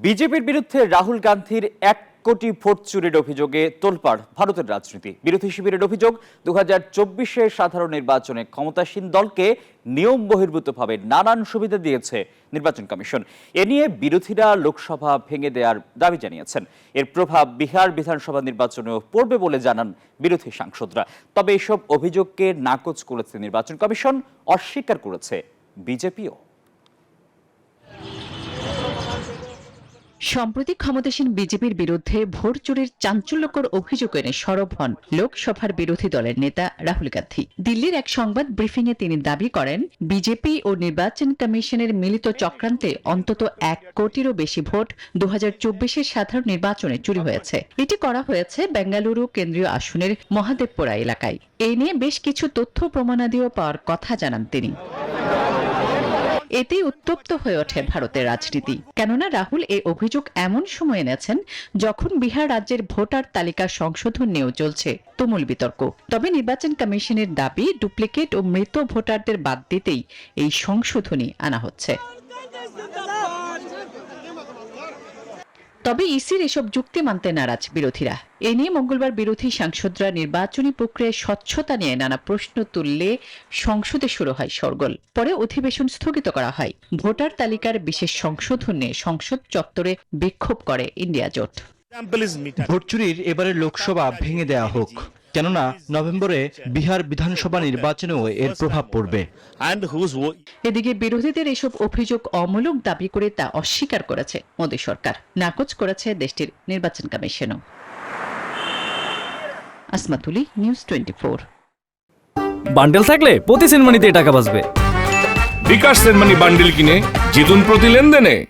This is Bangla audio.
বিজেপির বিরুদ্ধে রাহুল গান্ধীর 1 কোটি ভোট চুরির অভিযোগে তোলপাড় ভারতের রাজনীতি। বিরোধী শিবিরের অভিযোগ 2024-এর সাধারণ নির্বাচনে ক্ষমতাসীন দলকে নিয়ম বহির্ভূতভাবে নানান সুবিধা দিয়েছে নির্বাচন কমিশন। এ নিয়ে বিরোধীরা লোকসভা ভেঙে দেওয়ার দাবি জানিয়েছেন। এর প্রভাব বিহার বিধানসভা নির্বাচনেও পড়বে বলে জানান বিরোধী সাংসদরা। তবে এসব অভিযোগকে নাকচ করেছে নির্বাচন কমিশন, অস্বীকার করেছে বিজেপিও। সম্প্রতি ক্ষমতাসীন বিজেপির বিরুদ্ধে ভোট চুরির চাঞ্চল্যকর অভিযোগ এনে সরব হন লোকসভার বিরোধী দলের নেতা রাহুল গান্ধী। দিল্লির এক সংবাদ ব্রিফিংয়ে তিনি দাবি করেন, বিজেপি ও নির্বাচন কমিশনের মিলিত চক্রান্তে অন্তত 1 কোটিরও বেশি ভোট 2024-এর সাধারণ নির্বাচনে চুরি হয়েছে। এটি করা হয়েছে বেঙ্গালুরু কেন্দ্রীয় আসনের মহাদেবপুরা এলাকায়। এই নিয়ে বেশ কিছু তথ্য প্রমাণাদিও পাওয়ার কথা জানান তিনি। এতেই উত্তপ্ত হয়ে ওঠে ভারতের রাজনীতি। কেননা রাহুল এই অভিযোগ এমন সময় এনেছেন যখন বিহার রাজ্যের ভোটার তালিকা সংশোধন নিয়েও চলছে তুমুল বিতর্ক। তবে নির্বাচন কমিশনের দাবি, ডুপ্লিকেট ও মৃত ভোটারদের বাদ দিতেই এই সংশোধনী আনা হচ্ছে। তবে ইসির এসব যুক্তি মানতে নারাজ বিরোধীরা। এ নিয়ে মঙ্গলবার বিরোধী সাংসদরা নির্বাচনী প্রক্রিয়ায় স্বচ্ছতা নিয়ে নানা প্রশ্ন তুললে সংসদে শুরু হয় শোরগোল। পরে অধিবেশন স্থগিত করা হয়। ভোটার তালিকার বিশেষ সংশোধন নিয়ে সংসদ চত্বরে বিক্ষোভ করে ইন্ডিয়া জোট। ভোট চুরির এবারের লোকসভা ভেঙে দেওয়া হোক, কেননা নভেম্বরে বিহার বিধানসভা নির্বাচনেও এর প্রভাব পড়বে। এদিকে বিরোধীদের এসব অভিযোগ অমূলক দাবি করে তা অস্বীকার করেছে মোদী সরকার, নাকচ করেছে দেশটির নির্বাচন কমিশনও। আসমাতুলি, নিউজ 24। বান্ডেল থাকলে প্রতি সেনমানিতে টাকা বাঁচবে। বিকাশ সেনমানি বান্ডেল কিনে জিতুন প্রতি লেনদেনে।